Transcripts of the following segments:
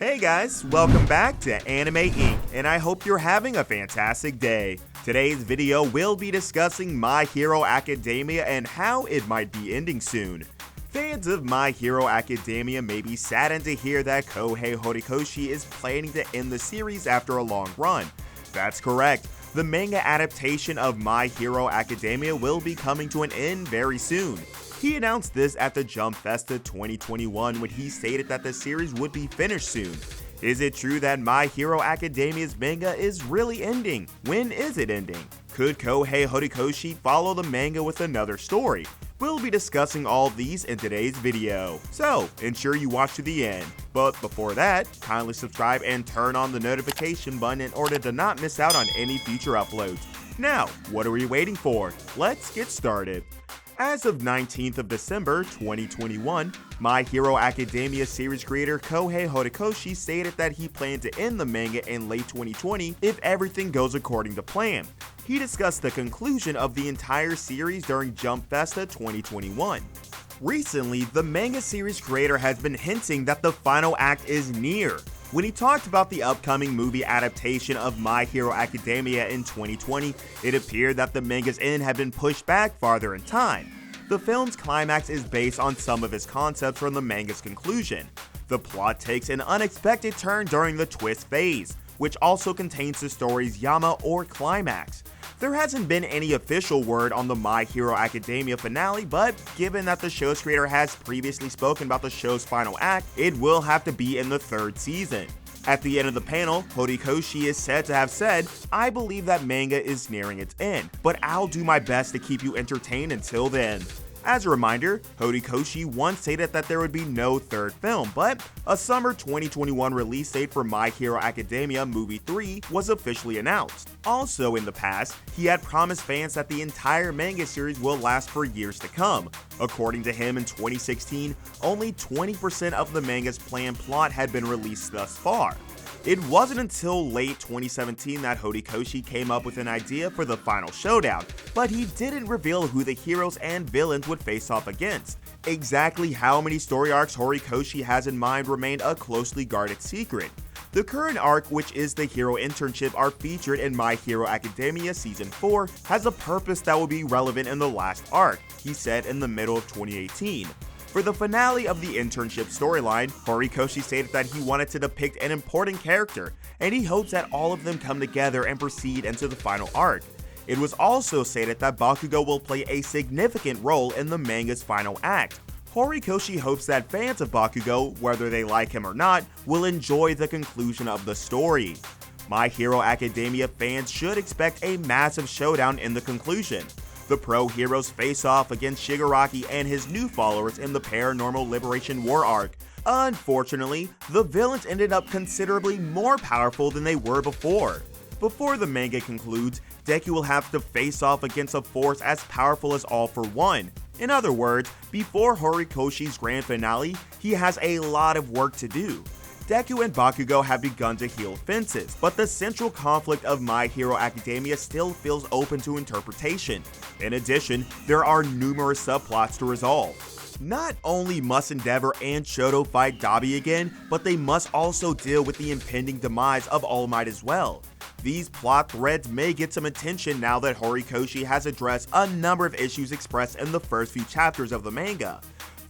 Hey guys, welcome back to Anime Inc. and I hope you're having a fantastic day. Today's video will be discussing My Hero Academia and how it might be ending soon. Fans of My Hero Academia may be saddened to hear that Kohei Horikoshi is planning to end the series after a long run. That's correct. The manga adaptation of My Hero Academia will be coming to an end very soon. He announced this at the Jump Festa 2021 when he stated that the series would be finished soon. Is it true that My Hero Academia's manga is really ending? When is it ending? Could Kohei Horikoshi follow the manga with another story? We'll be discussing all of these in today's video, so ensure you watch to the end. But before that, kindly subscribe and turn on the notification button in order to not miss out on any future uploads. Now, what are we waiting for? Let's get started. As of 19th of December 2021, My Hero Academia series creator Kohei Horikoshi stated that he planned to end the manga in late 2020 if everything goes according to plan. He discussed the conclusion of the entire series during Jump Festa 2021. Recently, the manga series creator has been hinting that the final act is near. When he talked about the upcoming movie adaptation of My Hero Academia in 2020, it appeared that the manga's end had been pushed back farther in time. The film's climax is based on some of his concepts from the manga's conclusion. The plot takes an unexpected turn during the twist phase, which also contains the story's Yama or climax. There hasn't been any official word on the My Hero Academia finale, but given that the show's creator has previously spoken about the show's final act, it will have to be in the third season. At the end of the panel, Horikoshi is said to have said, "I believe that manga is nearing its end, but I'll do my best to keep you entertained until then." As a reminder, Horikoshi once stated that there would be no third film, but a summer 2021 release date for My Hero Academia Movie 3 was officially announced. Also in the past, he had promised fans that the entire manga series will last for years to come. According to him, in 2016, only 20% of the manga's planned plot had been released thus far. It wasn't until late 2017 that Horikoshi came up with an idea for the final showdown, but he didn't reveal who the heroes and villains would face off against. Exactly how many story arcs Horikoshi has in mind remained a closely guarded secret. The current arc, which is the hero internship arc featured in My Hero Academia Season 4, has a purpose that will be relevant in the last arc, he said in the middle of 2018. For the finale of the internship storyline, Horikoshi stated that he wanted to depict an important character, and he hopes that all of them come together and proceed into the final arc. It was also stated that Bakugo will play a significant role in the manga's final act. Horikoshi hopes that fans of Bakugo, whether they like him or not, will enjoy the conclusion of the story. My Hero Academia fans should expect a massive showdown in the conclusion. The pro-heroes face off against Shigaraki and his new followers in the Paranormal Liberation War arc. Unfortunately, the villains ended up considerably more powerful than they were before. Before the manga concludes, Deku will have to face off against a force as powerful as All for One. In other words, before Horikoshi's grand finale, he has a lot of work to do. Deku and Bakugo have begun to heal fences, but the central conflict of My Hero Academia still feels open to interpretation. In addition, there are numerous subplots to resolve. Not only must Endeavor and Shoto fight Dabi again, but they must also deal with the impending demise of All Might as well. These plot threads may get some attention now that Horikoshi has addressed a number of issues expressed in the first few chapters of the manga.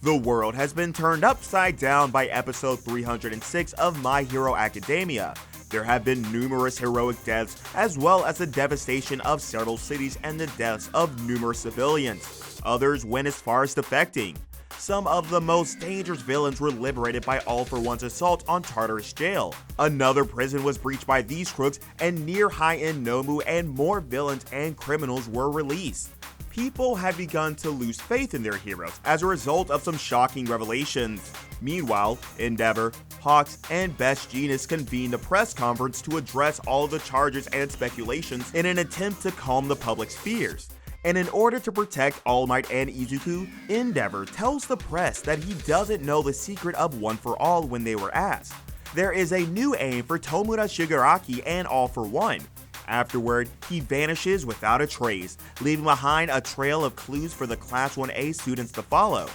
The world has been turned upside down by episode 306 of My Hero Academia. There have been numerous heroic deaths, as well as the devastation of several cities and the deaths of numerous civilians. Others went as far as defecting. Some of the most dangerous villains were liberated by All for One's assault on Tartarus Jail. Another prison was breached by these crooks, and near high-end Nomu and more villains and criminals were released. People have begun to lose faith in their heroes as a result of some shocking revelations. Meanwhile, Endeavor, Hawks, and Best Jeanist convened a press conference to address all of the charges and speculations in an attempt to calm the public's fears. And in order to protect All Might and Izuku, Endeavor tells the press that he doesn't know the secret of One for All when they were asked. There is a new aim for Tomura Shigaraki and All for One. Afterward, he vanishes without a trace, leaving behind a trail of clues for the Class 1A students to follow.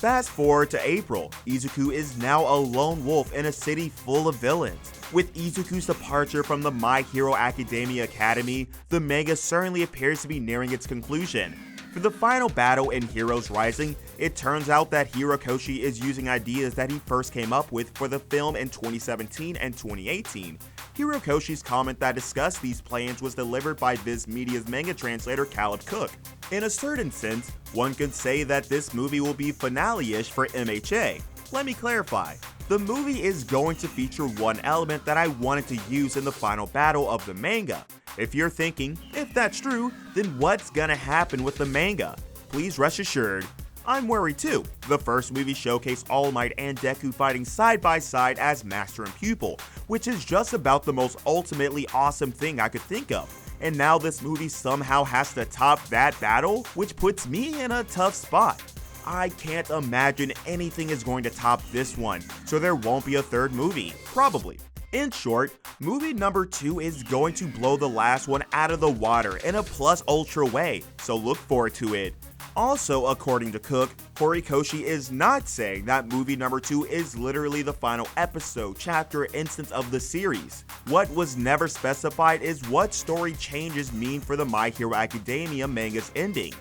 Fast forward to April, Izuku is now a lone wolf in a city full of villains. With Izuku's departure from the My Hero Academia Academy, the manga certainly appears to be nearing its conclusion. For the final battle in Heroes Rising, it turns out that Hirokoshi is using ideas that he first came up with for the film in 2017 and 2018. Hirokoshi's comment that discussed these plans was delivered by Viz Media's manga translator Caleb Cook. In a certain sense, one could say that this movie will be finale-ish for MHA. Let me clarify. The movie is going to feature one element that I wanted to use in the final battle of the manga. If you're thinking, if that's true, then what's gonna happen with the manga? Please rest assured, I'm worried too. The first movie showcased All Might and Deku fighting side by side as master and pupil, which is just about the most ultimately awesome thing I could think of. And now this movie somehow has to top that battle, which puts me in a tough spot. I can't imagine anything is going to top this one, so there won't be a third movie, probably. In short, movie number 2 is going to blow the last one out of the water in a plus ultra way, so look forward to it. Also, according to Cook, Horikoshi is not saying that movie number 2 is literally the final episode, chapter, instance of the series. What was never specified is what story changes mean for the My Hero Academia manga's ending.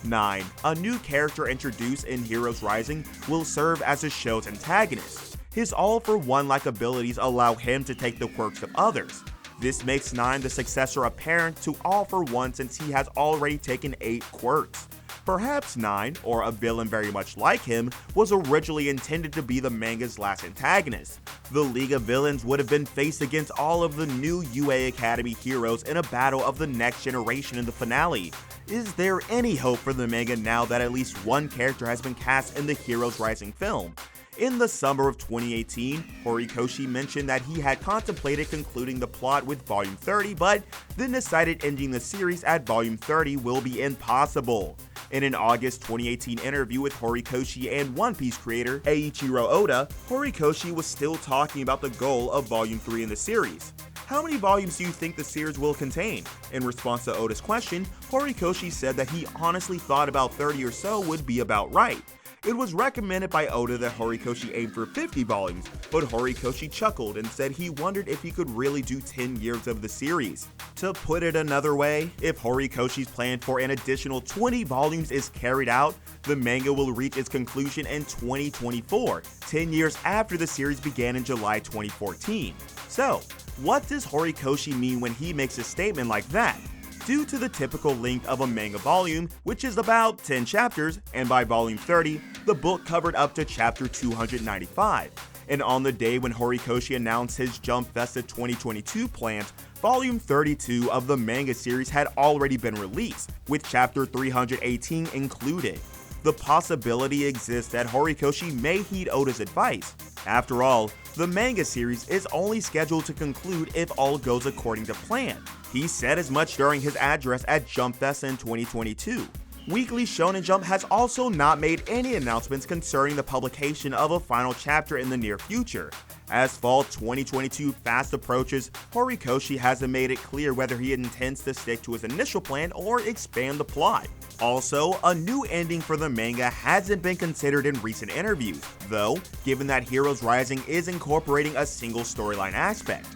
9. A new character introduced in Heroes Rising will serve as the show's antagonist. His all-for-one-like abilities allow him to take the quirks of others. This makes 9 the successor apparent to All for One since he has already taken 8 quirks. Perhaps 9, or a villain very much like him, was originally intended to be the manga's last antagonist. The League of Villains would have been faced against all of the new UA Academy heroes in a battle of the next generation in the finale. Is there any hope for the manga now that at least one character has been cast in the Heroes Rising film? In the summer of 2018, Horikoshi mentioned that he had contemplated concluding the plot with Volume 30, but then decided ending the series at Volume 30 will be impossible. In an August 2018 interview with Horikoshi and One Piece creator Eiichiro Oda, Horikoshi was still talking about the goal of Volume 3 in the series. How many volumes do you think the series will contain? In response to Oda's question, Horikoshi said that he honestly thought about 30 or so would be about right. It was recommended by Oda that Horikoshi aim for 50 volumes, but Horikoshi chuckled and said he wondered if he could really do 10 years of the series. To put it another way, if Horikoshi's plan for an additional 20 volumes is carried out, the manga will reach its conclusion in 2024, 10 years after the series began in July 2014. So, what does Horikoshi mean when he makes a statement like that? Due to the typical length of a manga volume, which is about 10 chapters, and by volume 30, the book covered up to chapter 295. And on the day when Horikoshi announced his Jump Festa 2022 plans, volume 32 of the manga series had already been released, with chapter 318 included. The possibility exists that Horikoshi may heed Oda's advice. After all, the manga series is only scheduled to conclude if all goes according to plan. He said as much during his address at Jump Fest in 2022. Weekly Shonen Jump has also not made any announcements concerning the publication of a final chapter in the near future. As fall 2022 fast approaches, Horikoshi hasn't made it clear whether he intends to stick to his initial plan or expand the plot. Also, a new ending for the manga hasn't been considered in recent interviews, though, given that Heroes Rising is incorporating a single storyline aspect.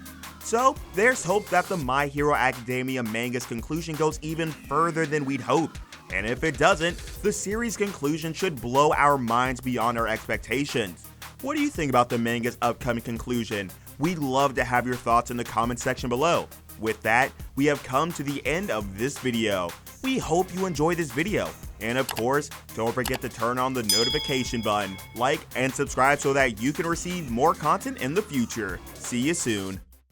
So, there's hope that the My Hero Academia manga's conclusion goes even further than we'd hoped. And if it doesn't, the series' conclusion should blow our minds beyond our expectations. What do you think about the manga's upcoming conclusion? We'd love to have your thoughts in the comment section below. With that, we have come to the end of this video. We hope you enjoyed this video. And of course, don't forget to turn on the notification button, like, and subscribe so that you can receive more content in the future. See you soon.